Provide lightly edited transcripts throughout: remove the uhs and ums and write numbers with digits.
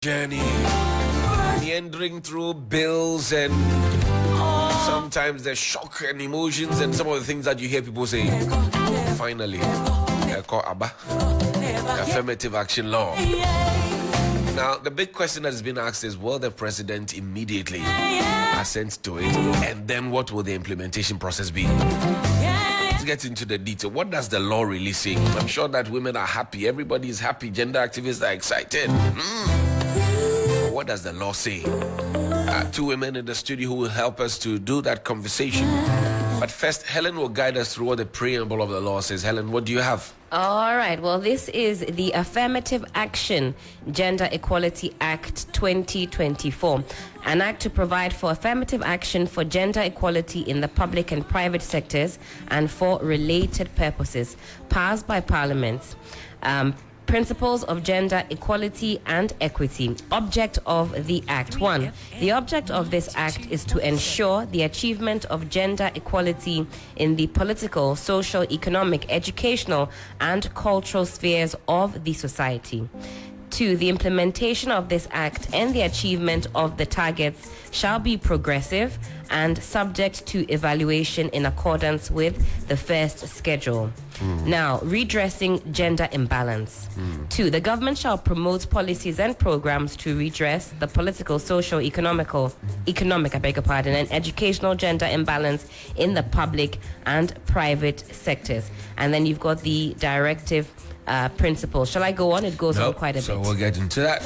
journey, meandering through bills and sometimes the shock and emotions and some of the things that you hear people say. Finally, affirmative action law. Now, the big question that has been asked is, will the president immediately assent to it? And then what will the implementation process be? Let's get into the detail. What does the law really say? I'm sure that women are happy. Everybody is happy. Gender activists are excited. But what does the law say? Two women in the studio who will help us to do that conversation. But first, Helen will guide us through what the preamble of the law says. Helen, what do you have? All right. Well, this is the Affirmative Action Gender Equality Act 2024, an act to provide for affirmative action for gender equality in the public and private sectors and for related purposes, passed by Parliament. Principles of gender equality and equity. Object of the Act. 1. The object of this Act is to ensure the achievement of gender equality in the political, social, economic, educational, and cultural spheres of the society. 2. The implementation of this Act and the achievement of the targets shall be progressive and subject to evaluation in accordance with the first schedule. Now, redressing gender imbalance. 2. The government shall promote policies and programs to redress the political, social, economic, and educational gender imbalance in the public and private sectors. And then you've got the directive principle. Shall I go on? It goes on quite a bit. So we'll get into that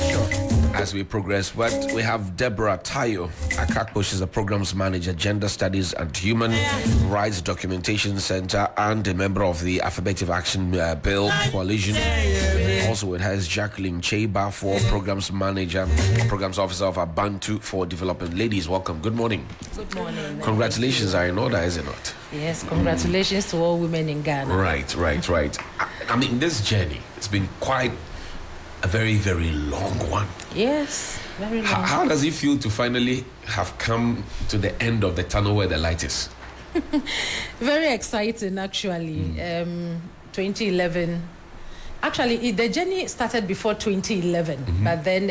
as we progress. But we have Deborah Tayo Akakpo. She's a programs manager, Gender Studies and Human Rights Documentation Center, and a member of the Affirmative Action Bill Coalition. Also with her is Jacqueline Cheba, for programs manager, programs officer of Abantu for Development. Ladies, welcome. Good morning. Good morning. Congratulations are in order, is it not? Yes, congratulations to all women in Ghana. Right. I mean, this journey, it's been quite a very, very long one. Yes, very long. How does it feel to finally have come to the end of the tunnel where the light is? Very exciting, actually. 2011. Actually, the journey started before 2011, but then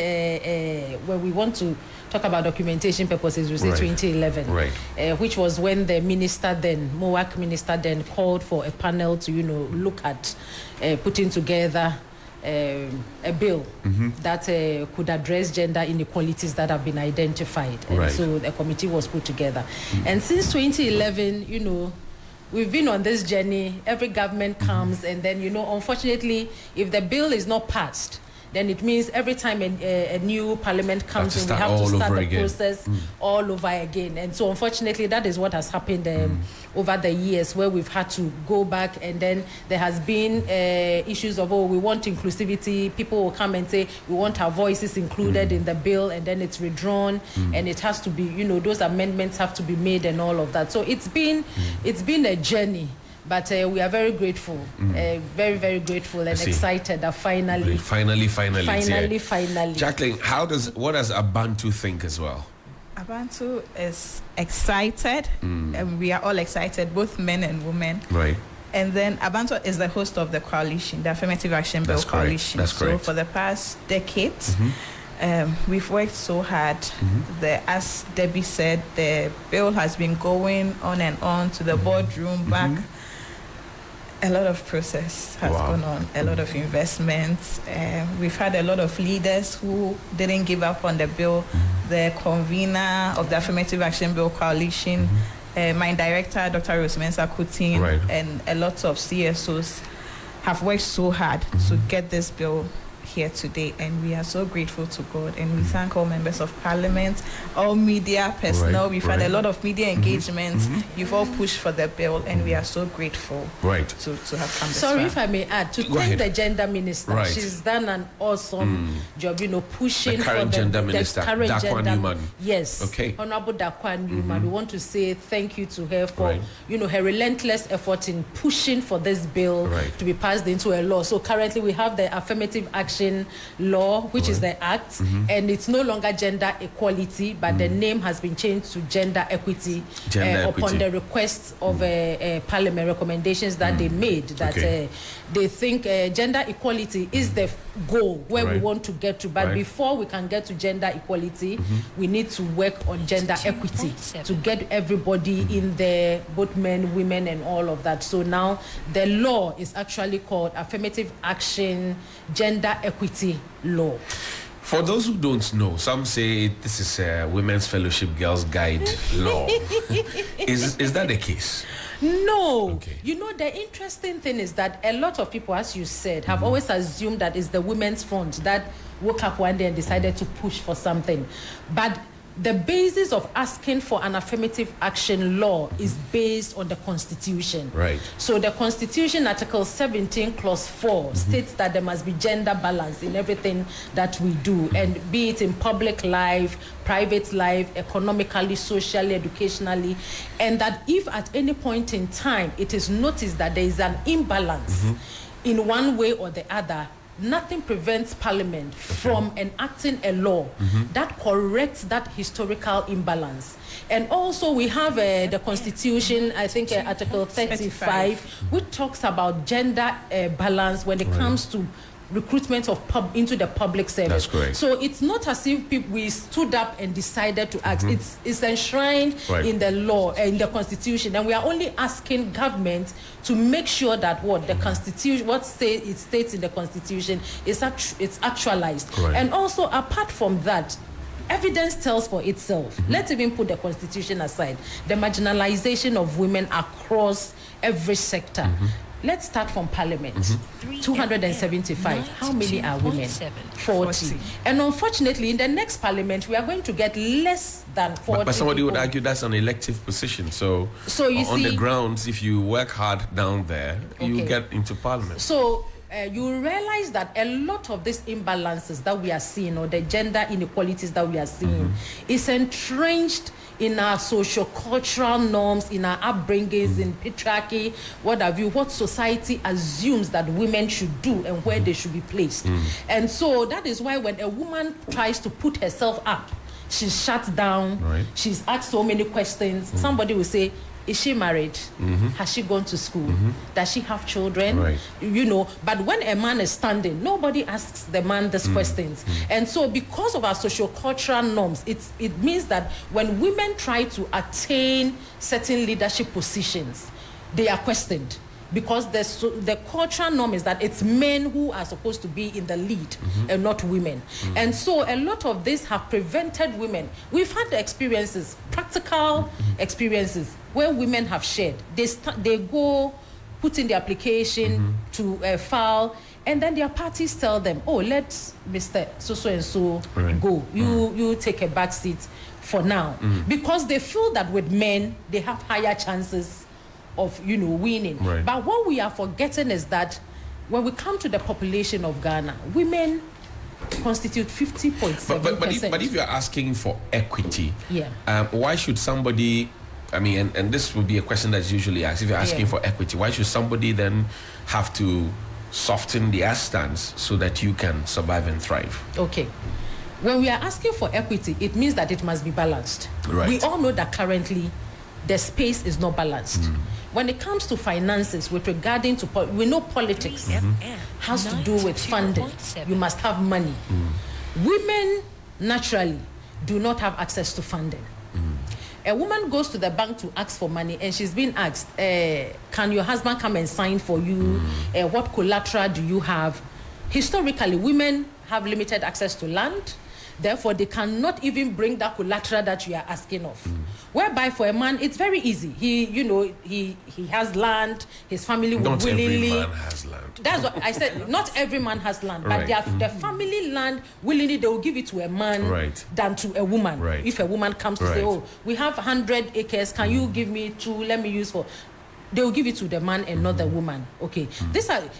when we want to talk about documentation purposes, we say 2011, which was when the minister then, MOAC minister then, called for a panel to, look at putting together a bill that could address gender inequalities that have been identified. And so a committee was put together. And since 2011, we've been on this journey. Every government comes, and then, unfortunately, if the bill is not passed, then it means every time a new parliament comes in, we have to start the process all over again. And so, unfortunately, that is what has happened over the years, where we've had to go back, and then there has been issues of, we want inclusivity. People will come and say, we want our voices included in the bill, and then it's withdrawn, and it has to be, those amendments have to be made and all of that. So it's been a journey. But we are very grateful, very, very grateful and excited that finally. Finally. Jacqueline, what does Abantu think as well? Abantu is excited, and we are all excited, both men and women. Right. And then Abantu is the host of the coalition, the Affirmative Action Bill Coalition. That's correct. So for the past decades, we've worked so hard. As Debbie said, the bill has been going on and on to the boardroom, back. A lot of process has gone on, a lot of investments. We've had a lot of leaders who didn't give up on the bill. The convener of the Affirmative Action Bill Coalition, my director, Dr. Rosemensa Kutin, and a lot of CSOs have worked so hard to get this bill here today, and we are so grateful to God, and we thank all members of Parliament, all media personnel. We've had a lot of media engagements. You've all pushed for the bill, and we are so grateful to have come this Sorry far. if I may add, thank the gender minister. She's done an awesome job, pushing the current for gender minister, Dakwa Newman. Yes, Honorable Dakwa Newman. We want to say thank you to her for her relentless effort in pushing for this bill to be passed into a law. So currently we have the Affirmative Action Action Law, which is the act, and it's no longer gender equality, but the name has been changed to gender equity, upon the request of Parliament recommendations that they made, that they think gender equality is the goal where we want to get to, but before we can get to gender equality, we need to work on gender equity to get everybody in there, both men, women, and all of that. So now the law is actually called Affirmative Action Gender Equity Law. For those who don't know, some say this is a Women's Fellowship Girls Guide law. Is that the case? No. Okay. You know, the interesting thing is that a lot of people, as you said, have always assumed that it's the Women's Front that woke up one day and decided to push for something. But the basis of asking for an affirmative action law is based on the Constitution. Right. So the Constitution, Article 17, Clause 4, states that there must be gender balance in everything that we do, and be it in public life, private life, economically, socially, educationally, and that if at any point in time it is noticed that there is an imbalance in one way or the other, nothing prevents Parliament from enacting a law that corrects that historical imbalance. And also we have the Constitution, I think Article 35, which talks about gender balance when it comes to recruitment of into the public service. That's correct. So it's not as if we stood up and decided to act. It's enshrined in the law, in the Constitution, and we are only asking government to make sure that the Constitution, it states in the Constitution, it's actualized. Correct. And also, apart from that, evidence tells for itself. Let's even put the Constitution aside. The marginalization of women across every sector. Let's start from Parliament. 275. How many are women? 40. And unfortunately, in the next Parliament, we are going to get less than 40. But somebody people. would argue that's an elective position. So you on see, the grounds, if you work hard down there, you get into Parliament. So you realize that a lot of these imbalances that we are seeing, or the gender inequalities that we are seeing, is entrenched in our socio-cultural norms, in our upbringings, in patriarchy, what have you, what society assumes that women should do and where they should be placed. And so that is why when a woman tries to put herself up, she's shut down, she's asked so many questions. Somebody will say, is she married? Has she gone to school? Does she have children? You know, but when a man is standing, nobody asks the man these questions. And so because of our socio-cultural norms, it means that when women try to attain certain leadership positions, they are questioned. Because the cultural norm is that it's men who are supposed to be in the lead and not women. And so a lot of this have prevented women. We've had the experiences, practical experiences, where women have shared. They go put in the application to file, and then their parties tell them, oh, let Mr. So and so go. You take a back seat for now. Because they feel that with men, they have higher chances of winning. But what we are forgetting is that when we come to the population of Ghana, women constitute 50.7%. But if you're asking for equity, why should somebody, I mean, and this would be a question that's usually asked, if you're asking for equity, why should somebody then have to soften their stance so that you can survive and thrive? Okay. When we are asking for equity, it means that it must be balanced. We all know that currently the space is not balanced. When it comes to finances, with regarding to, we know politics has to do with funding. You must have money. Women naturally do not have access to funding. A woman goes to the bank to ask for money, and she's being asked, can your husband come and sign for you? What collateral do you have? Historically, women have limited access to land. Therefore, they cannot even bring that collateral that you are asking of. Whereby for a man, it's very easy. He has land. His family will willingly. Not every man has land. That's what I said. Not every man has land, but the family land willingly they will give it to a man than to a woman. If a woman comes to say, "Oh, we have 100 acres. Can you give me 2? Let me use for." They will give it to the man and not the woman. Okay.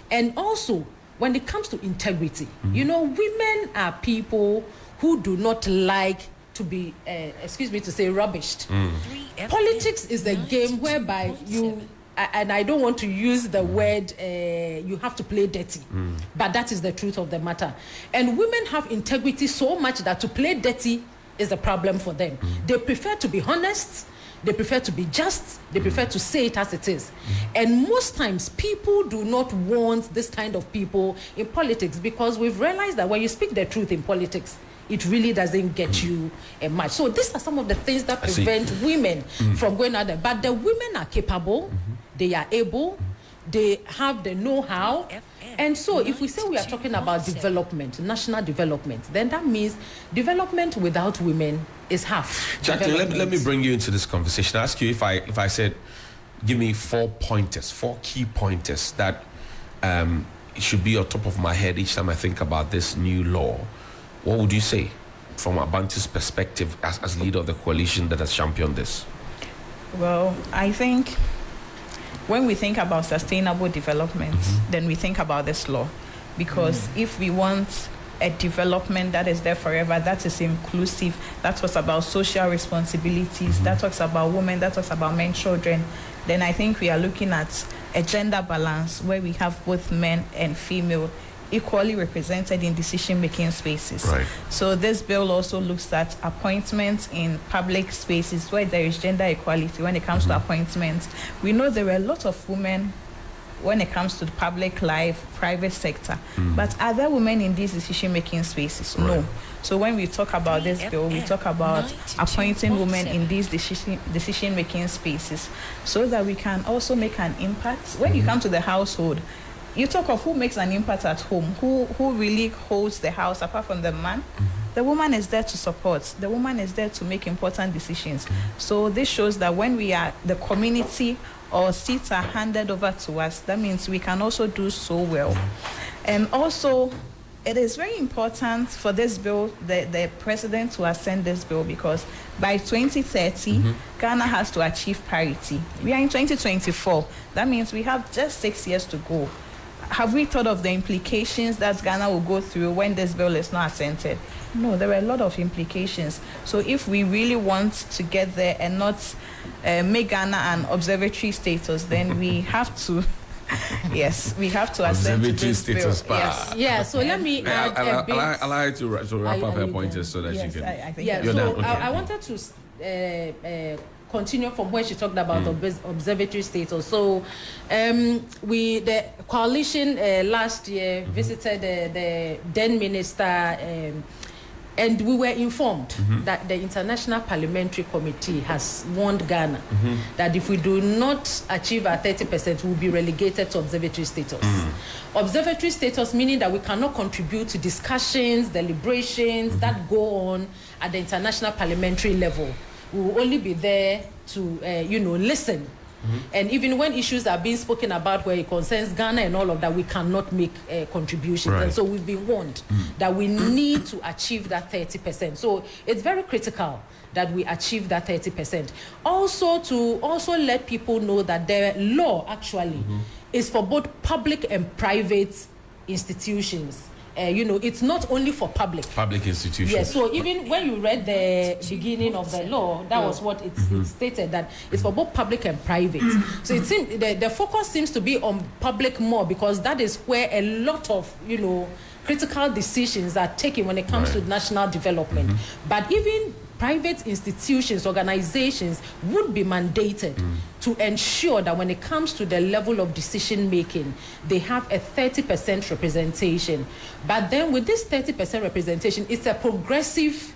And also when it comes to integrity, women are people who do not like to be, excuse me to say, rubbished. Politics is a game whereby and I don't want to use the word you have to play dirty, but that is the truth of the matter. And women have integrity so much that to play dirty is a problem for them. They prefer to be honest, they prefer to be just, they prefer to say it as it is. And most times people do not want this kind of people in politics, because we've realized that when you speak the truth in politics, it really doesn't get you much. So these are some of the things that prevent women from going out there. But the women are capable, they are able, they have the know-how. And so if we say we are talking about development, national development, then that means development without women is half. Jacqueline, let me bring you into this conversation. I ask you, if I said, give me 4 key pointers that it should be on top of my head each time I think about this new law, what would you say from Abanti's perspective as leader of the coalition that has championed this? Well, I think when we think about sustainable development, then we think about this law. Because if we want a development that is there forever, that is inclusive, that talks about social responsibilities, that talks about women, that talks about men, children, then I think we are looking at a gender balance where we have both men and female equally represented in decision-making spaces. Right. So this bill also looks at appointments in public spaces where there is gender equality when it comes to appointments. We know there are a lot of women when it comes to the public life, private sector. But are there women in these decision-making spaces? Right. No. So when we talk about this bill, we talk about appointing women in these decision-making spaces so that we can also make an impact. When you come to the household, you talk of who makes an impact at home, who really holds the house apart from the man. The woman is there to support. The woman is there to make important decisions. So this shows that when we are the community or seats are handed over to us, that means we can also do so well. And also, it is very important for this bill, the president to ascend this bill, because by 2030, Ghana has to achieve parity. We are in 2024. That means we have just 6 years to go. Have we thought of the implications that Ghana will go through when this bill is not assented? No, there are a lot of implications. So if we really want to get there and not make Ghana an observatory status, then we have to, yes, we have to assent to this bill. Status. Yes. Yeah, so let me add a bit. Allow you to wrap up her pointers so that Yes, she can... I think Yeah, You're so done. Okay. I wanted to continue from where she talked about observatory status. So the coalition last year visited the then minister, and we were informed that the International Parliamentary Committee has warned Ghana that if we do not achieve our 30%, we'll be relegated to observatory status. Observatory status meaning that we cannot contribute to discussions, deliberations that go on at the international parliamentary level. We will only be there to, listen. And even when issues are being spoken about where it concerns Ghana and all of that, we cannot make contributions. Right. And so we've been warned that we need to achieve that 30%. So it's very critical that we achieve that 30%. Also, to also let people know that the law actually is for both public and private institutions. It's not only for public institutions. Yes, so even when you read the beginning of the law, that was what it stated, that it's for both public and private. So it seems the focus seems to be on public more, because that is where a lot of critical decisions are taken when it comes to national development. But even private institutions, organizations would be mandated to ensure that when it comes to the level of decision making, they have a 30% representation. But then with this 30% representation, it's a progressive,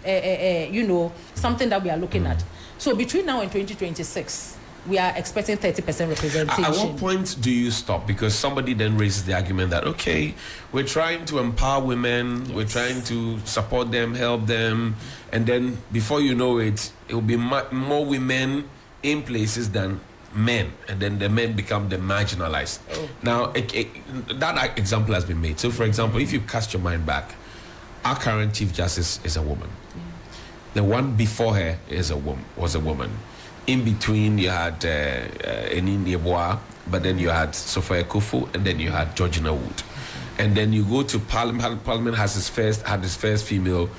something that we are looking at. So between now and 2026, we are expecting 30% representation. At what point do you stop? Because somebody then raises the argument that, okay, we're trying to empower women, we're trying to support them, help them, and then before you know it, it will be more women in places than men, and then the men become the marginalized. Now, that example has been made. So, for example, if you cast your mind back, our current Chief Justice is a woman. The one before her was a woman. In between, you had Enin Yeboah, but then you had Sophia Kufu, and then you had Georgina Wood. And then you go to Parliament. Parliament had his first female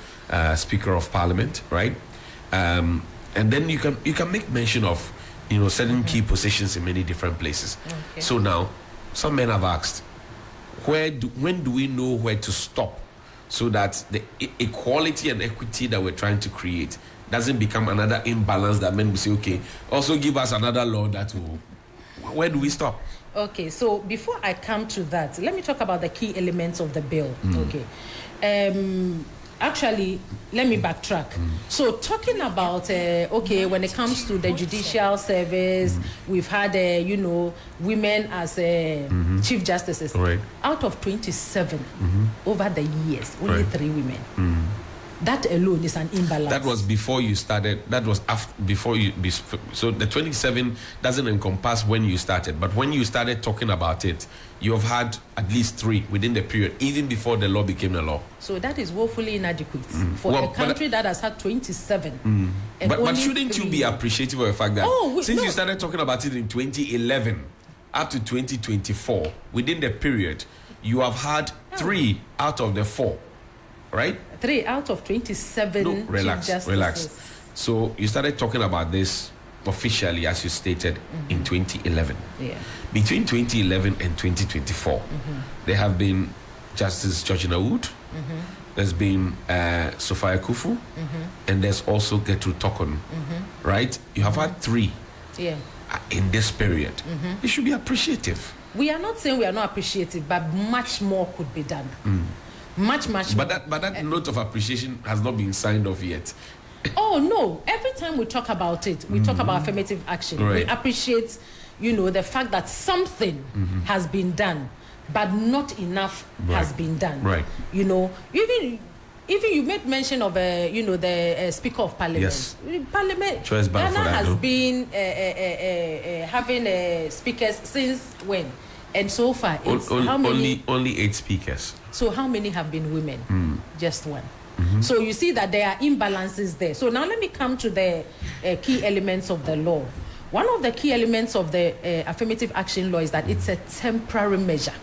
Speaker of Parliament, right? And then you can make mention of certain key positions in many different places. Okay. So now, some men have asked, when do we know where to stop so that the equality and equity that we're trying to create doesn't become another imbalance that men will say, okay, also give us another law that will... Where do we stop? Okay, so before I come to that, let me talk about the key elements of the bill. Okay. Actually, let me backtrack. So talking about, when it comes to the Judicial Service, we've had, women as Chief Justices. Right. Out of 27 over the years, only Right. 3 women. That alone is an imbalance. That was before you started. That was before you. So the 27 doesn't encompass when you started, but when you started talking about it, you have had at least 3 within the period, even before the law became a law. So that is woefully inadequate for a country that has had 27. And But only shouldn't you 3. be appreciative of the fact that since you started talking about it in 2011 up to 2024, within the period, you have had 3 out of the 4, right? 3 out of 27. No, Chief relax. Justices. So you started talking about this officially, as you stated, in 2011. Yeah. Between 2011 and 2024, there have been Justice Georgina Wood, there's been Sophia Kufu, and there's also Gertrude Tokon, right? You have had 3 Yeah. in this period. You should be appreciative. We are not saying we are not appreciative, but much more could be done. Much more. But that note of appreciation has not been signed off yet. Oh no! Every time we talk about it, we talk about affirmative action. Right. We appreciate, the fact that something has been done, but not enough has been done. Right. Even you made mention of the Speaker of Parliament. Yes. Parliament. Choice ban for Ghana that, has no? been having speakers since when? And so far, it's how many? Only 8 speakers. So how many have been women? Just 1. So you see that there are imbalances there. So now let me come to the key elements of the law. One of the key elements of the affirmative action law is that it's a temporary measure.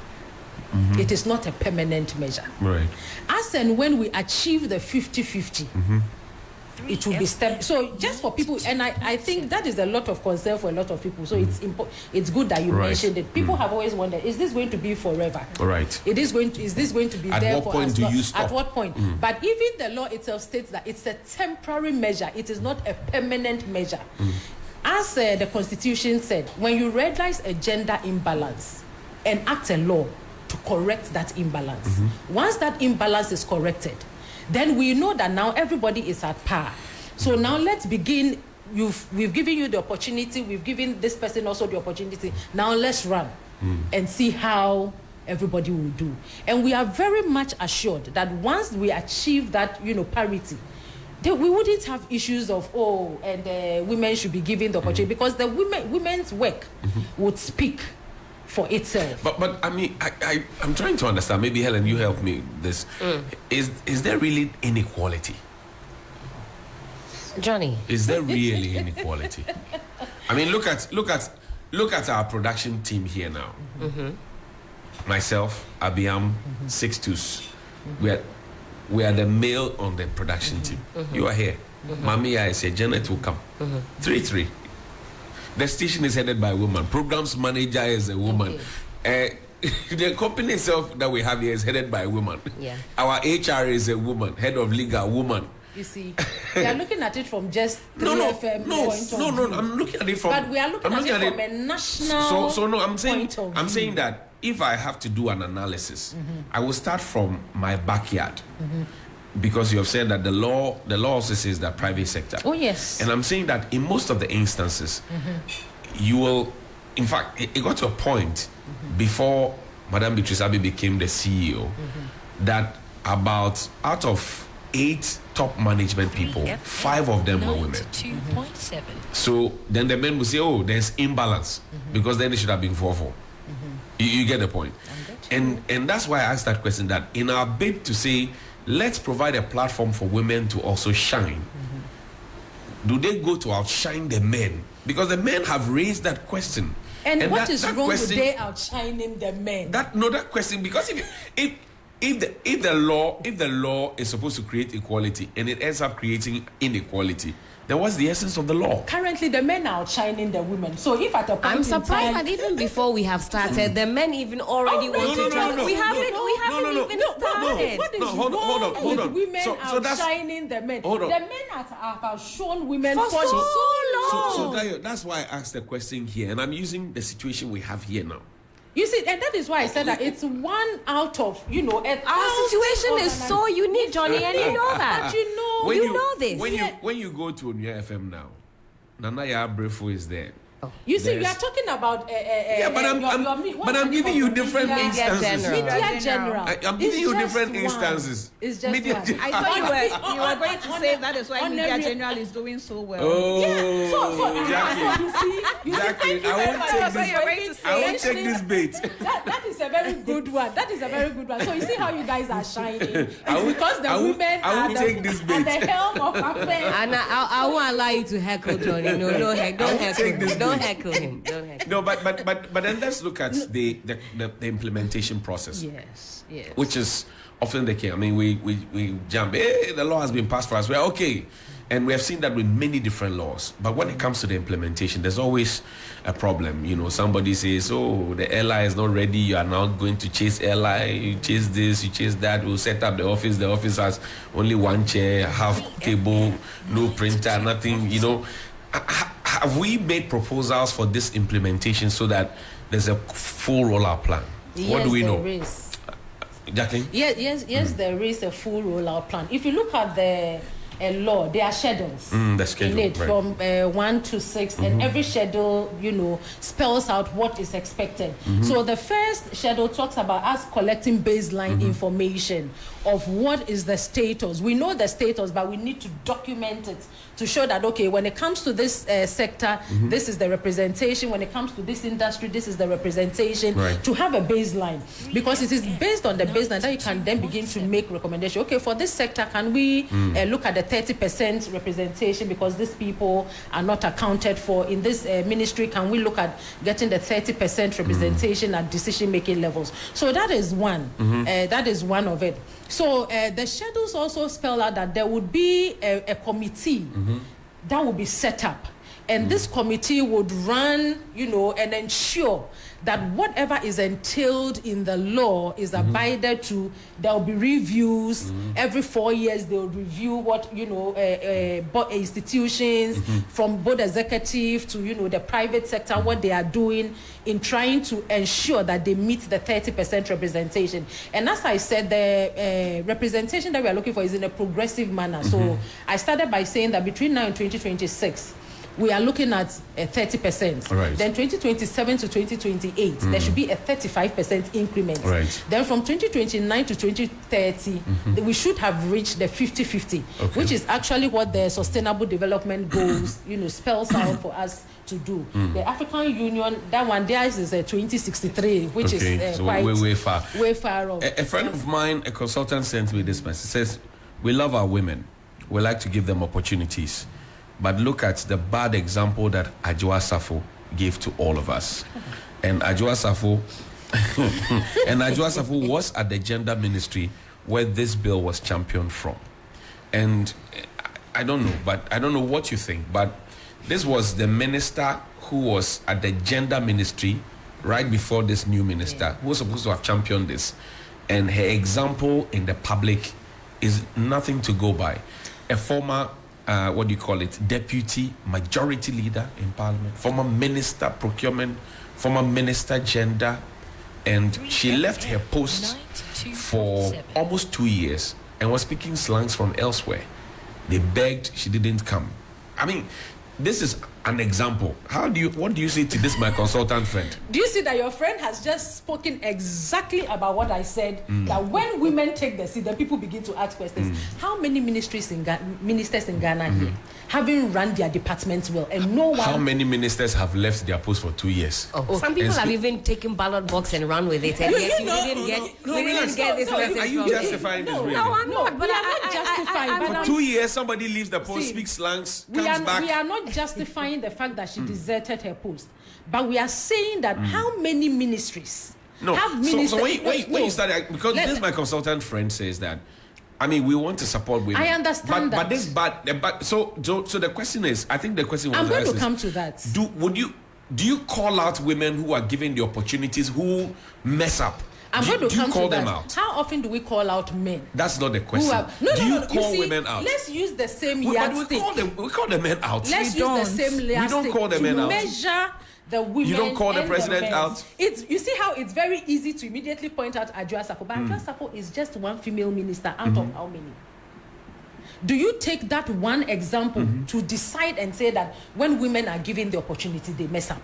It is not a permanent measure. Right. As and when we achieve the 50-50, it will be step. So just for people, and I think that is a lot of concern for a lot of people. So it's good that you Right. mentioned it. People have always wondered, is this going to be forever? All right. Is this going to be At there what for point us? do you stop? At what point? But even the law itself states that it's a temporary measure. It is not a permanent measure. As the Constitution said, when you realize a gender imbalance, enact a law to correct that imbalance. Once that imbalance is corrected, then we know that now everybody is at par. So now let's begin. We've given you the opportunity. We've given this person also the opportunity. Now let's run and see how everybody will do. And we are very much assured that once we achieve that, parity, then we wouldn't have issues of women should be given the opportunity, because the women's work would speak for itself. But I mean, I'm trying to understand. Maybe Helen, you help me with this. Is there really inequality? Johnny. Is there really inequality? I mean, look at our production team here now. Myself, Abiam, 6'2". We are the male on the production team. You are here. Mami, I say Janet will come. 3-3. The station is headed by a woman. Programs manager is a woman. The company itself that we have here is headed by a woman. Yeah. Our HR is a woman. Head of legal, woman. You see, we are looking at it from just 3FM point of view. I'm looking at it from. But we are looking at it from a national. So no, I'm saying point of I'm view. saying that if I have to do an analysis, I will start from my backyard, because you have said that the law also says that private sector. Oh yes. And I'm saying that in most of the instances, you will, in fact, it got to a point before Madame Beatrice Abbey became the CEO that about out of 8 top management people, 5 of them were women. 2.7. So then the men will say, oh, there's imbalance, because then it should have been 4-4. You get the point. And that's why I asked that question, that in our bid to say, let's provide a platform for women to also shine, do they go to outshine the men? Because the men have raised that question. And what that is wrong with question, they outshining the men? that question, because if the law is supposed to create equality and it ends up creating inequality, then what's the essence of the law? Currently, the men are outshining the women. So if at a point I'm surprised in time, that even before we have started, the men even already want to join. We haven't even started. What is hold on. with women So that's outshining the men? hold on. The men have outshone women For so long. So Dayo, that's why I asked the question here, and I'm using the situation we have here now. You see, and that is why I said that it's one out of, Our situation is so unique, Johnny, and you know that. But you know, you know this. When you go to Onya FM now, Nana Yabrefo is there. you see, we There's- are talking about but I'm giving you different instances. Media general. I'm giving you different instances. It's just Media one. general. I thought you were going to say that is why Media honorary- General is doing so well. Oh, So Jackie, you see, Jackie, I won't take this bait. that is a very good one. That is a very good one. So you see how you guys are shining. It's I won't- because the I won't- women I are won't take this bait. at the helm of affairs. And I won't allow you to heckle Johnny. No, don't heckle take this him. Don't heckle him. Don't heckle him. No, but then let's look at the implementation process, Yes. which is often the case. I mean, we jump. Hey, the law has been passed for us. We're okay. And we have seen that with many different laws. But when it comes to the implementation, there's always a problem. Somebody says, oh, the airline is not ready. You are now going to chase airline. You chase this, you chase that. We'll set up the office. The office has only one chair, half table, no printer, nothing. Have we made proposals for this implementation so that there's a full rollout plan? What do we know? There is. Jacqueline? Yes, there is a full rollout plan. If you look at the law, there are schedules The schedule, in it right. from 1 to 6, and every schedule, spells out what is expected. So the first schedule talks about us collecting baseline information of what is the status. We know the status, but we need to document it to show that, okay, when it comes to this sector, this is the representation. When it comes to this industry, this is the representation. Right. To have a baseline, because it is based on the baseline that you can then begin to make recommendations. Okay, for this sector, can we look at the 30% representation because these people are not accounted for in this ministry? Can we look at getting the 30% representation at decision-making levels? So that is one. That is one of it. So the schedules also spell out that there would be a committee that will be set up. And this committee would run, and ensure that whatever is entailed in the law is abided to. There will be reviews. Every 4 years, they will review what, institutions from both executive to, the private sector, what they are doing in trying to ensure that they meet the 30% representation. And as I said, the representation that we are looking for is in a progressive manner. So I started by saying that between now and 2026, we are looking at 30%. Right. Then 2027 to 2028, there should be a 35% increment. Right. Then from 2029 to 2030, we should have reached the 50-50, which is actually what the Sustainable Development Goals, spells out for us to do. The African Union, that one there is 2063, which is so quite way far. Way far off. A friend of mine, a consultant, sent me this message. Says, we love our women. We like to give them opportunities. But look at the bad example that Adwoa Safo gave to all of us. And Adwoa Safo was at the gender ministry where this bill was championed from. And I don't know what you think, but this was the minister who was at the gender ministry right before this new minister who was supposed to have championed this. And her example in the public is nothing to go by. A former deputy majority leader in parliament, former minister procurement, former minister gender, and she left her post for almost 2 years and was speaking slangs from elsewhere. They begged, she didn't come. I mean, this is an example. What do you say to this, my consultant friend? Do you see that your friend has just spoken exactly about what I said? That when women take the seat, then people begin to ask questions. How many ministers in Ghana here having run their departments well, and no one? How many ministers have left their post for 2 years? Some people have even taken ballot box and run with it. And yes, we didn't get this message. Are you from justifying this? Really? No, I'm not. But we are not justifying. For 2 years, somebody leaves the post, speaks slangs, comes back. We are not justifying the fact that she deserted her post, but we are saying that how many ministries No. Have So ministers. when you started, because this my consultant friend says that, I mean, we want to support women. I understand but that. But so the question is, I think the question was I'm going to asked come is, to that. Do you call out women who are given the opportunities who mess up? I'm going to do you come call to them that. out? How often do we call out men? That's not the question. Do you call women out? Let's use the same But yardstick. we call the men out. Let's use the same yardstick. We don't call the men out. Measure the women. You don't call the and president men. out. You see how it's very easy to immediately point out Adjoa Safo, but Adjoa Safo is just one female minister out of how many? Do you take that one example to decide and say that when women are given the opportunity, they mess up?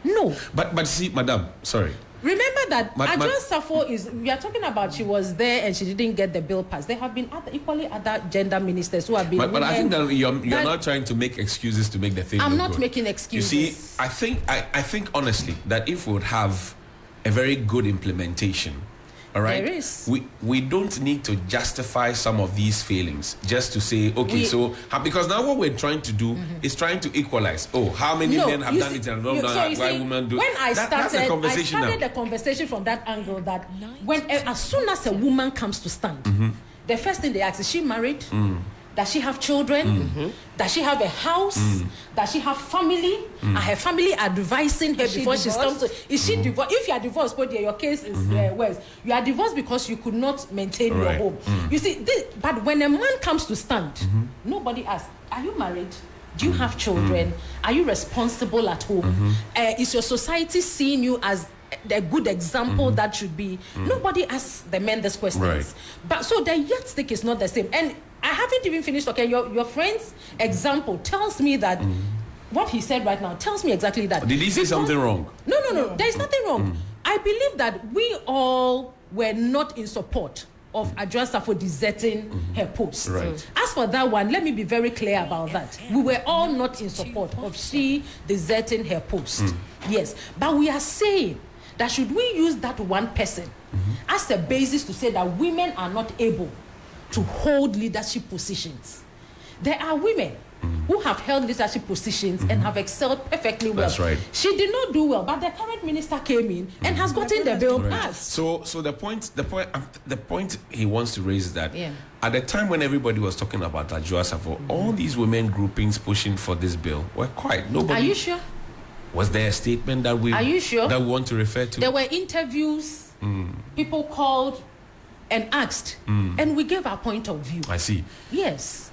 No. But see, madam, sorry. Remember that Adjoa Safo we are talking about she was there and she didn't get the bill passed. There have been equally other gender ministers who have been But I think that you're not trying to make excuses to make the thing I'm look not good. making excuses. You see, I think honestly that if we would have a very good implementation, all right, there is. We don't need to justify some of these failings just to say, okay, because now what we're trying to do is trying to equalize. Oh, how many men have done it and don't know why women do it? When I That's a conversation started now. the conversation from that angle that as soon as a woman comes to stand, the first thing they ask, is she married? Does she have children? Does she have a house? Does she have family? Are her family advising her before she comes to? Is she divorced? If you are divorced, but your case is worse. You are divorced because you could not maintain your home. You see, but when a man comes to stand, nobody asks, are you married? Do you have children? Are you responsible at home? Is your society seeing you as a good example that should be? Nobody asks the men these questions. Right. But so the yardstick is not the same. And I haven't even finished. Okay, your friend's example tells me that what he said right now tells me exactly that. Did he say something wrong? No. There is nothing wrong. I believe that we all were not in support of Adjoa Safo deserting her post. Right. As for that one, let me be very clear about that. We were all not in support of she deserting her post. Yes, but we are saying that should we use that one person as a basis to say that women are not able to hold leadership positions? There are women who have held leadership positions and have excelled perfectly well. That's right. She did not do well, but the current minister came in and has gotten the bill passed. So the point he wants to raise is that at the time when everybody was talking about Adjoa Safo, all these women groupings pushing for this bill were quiet. Nobody. Are you sure? Was there a statement that we? Are you sure? That we want to refer to? There were interviews. People called and asked, and we gave our point of view. I see. Yes.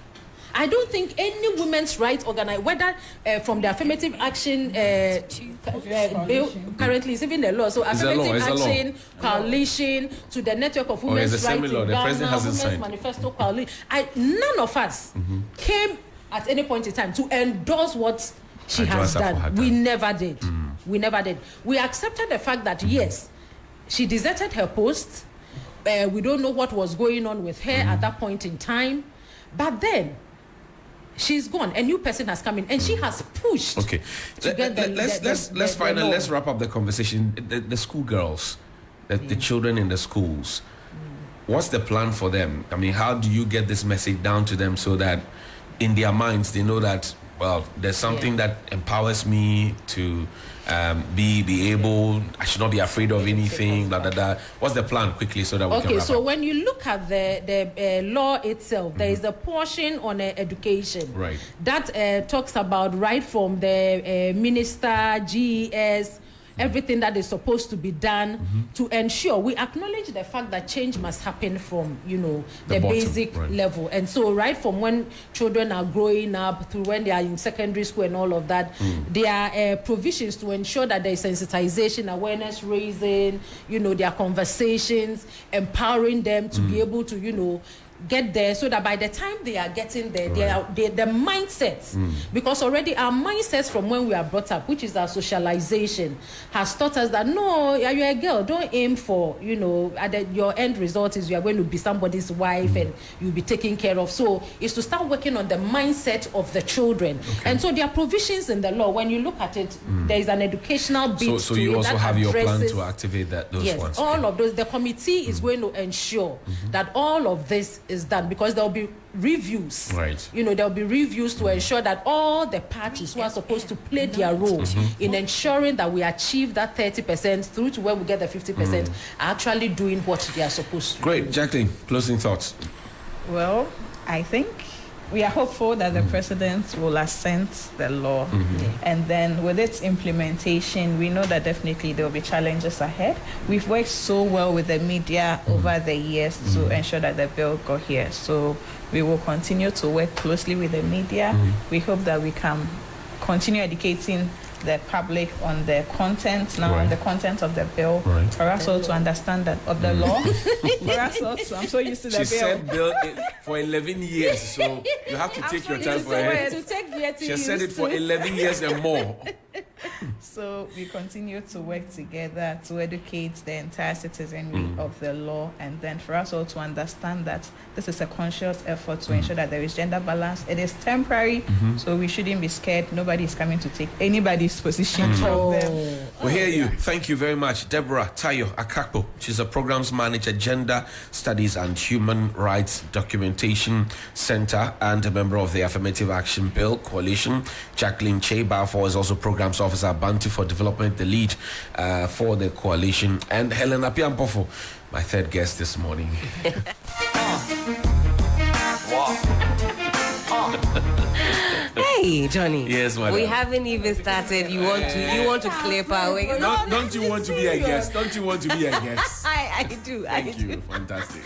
I don't think any women's rights organization, whether from the affirmative action bill, currently it's even the law, so affirmative action coalition to the network of women's rights in Ghana, Women's Manifesto Coalition, none of us came at any point in time to endorse what she has done. We never did. We never did. We accepted the fact that yes, she deserted her post. We don't know what was going on with her at that point in time, but then she's gone. A new person has come in, and she has pushed. Okay, let's wrap up the conversation. The schoolgirls, the children in the schools. What's the plan for them? I mean, how do you get this message down to them so that in their minds they know that, well, there's something that empowers me to be able, I should not be afraid of anything, blah, blah, blah. What's the plan quickly so that we can Okay, wrap so up? when you look at the law itself, there is a portion on education Right. that talks about right from the minister, GES, everything that is supposed to be done to ensure we acknowledge the fact that change must happen from the bottom, basic level. And so right from when children are growing up through when they are in secondary school and all of that, there are provisions to ensure that there is sensitization, awareness raising, there are conversations, empowering them to be able to get there, so that by the time they are getting there, the mindsets, because already our mindsets from when we are brought up, which is our socialization, has taught us that no, you're a girl, don't aim for, your end result is you are going to be somebody's wife and you'll be taken care of. So it's to start working on the mindset of the children. Okay. And so there are provisions in the law. When you look at it, there is an educational bit so to you it also that have your plan addresses, to activate those yes, ones. all of those. The committee is going to ensure that all of this is done, because there'll be reviews. Right. You know, there'll be reviews to ensure that all the parties who are supposed to play their role in ensuring that we achieve that 30% through to where we get the 50% are actually doing what they are supposed to. Great. Jacqueline, closing thoughts. Well, I think we are hopeful that the president will assent the law, and then with its implementation, we know that definitely there will be challenges ahead. We've worked so well with the media over the years to ensure that the bill got here, so we will continue to work closely with the media. We hope that we can continue educating the public on the content the content of the bill, for us all to understand that of the law. For us all to, I'm so used to the bill. She said bill for 11 years, so you have to take your time for it. She said it for 11 years and more. So we continue to work together to educate the entire citizenry of the law, and then for us all to understand that this is a conscious effort to ensure that there is gender balance. It is temporary, so we shouldn't be scared. Nobody is coming to take anybody's position from them. We hear you. Thank you very much. Deborah Tayo Akakpo. She's a programs manager, Gender Studies and Human Rights Documentation Center, and a member of the Affirmative Action Bill Coalition. Jacqueline Chebafor is also programs officer at Bantu for Development, the lead for the coalition. And Helen Apiampofo, my third guest this morning. Hey, Johnny. Yes, madam. We haven't even started. You want to clip our way? Don't you want to be a guest? Don't you want to be a guest? I do. Thank you. Fantastic.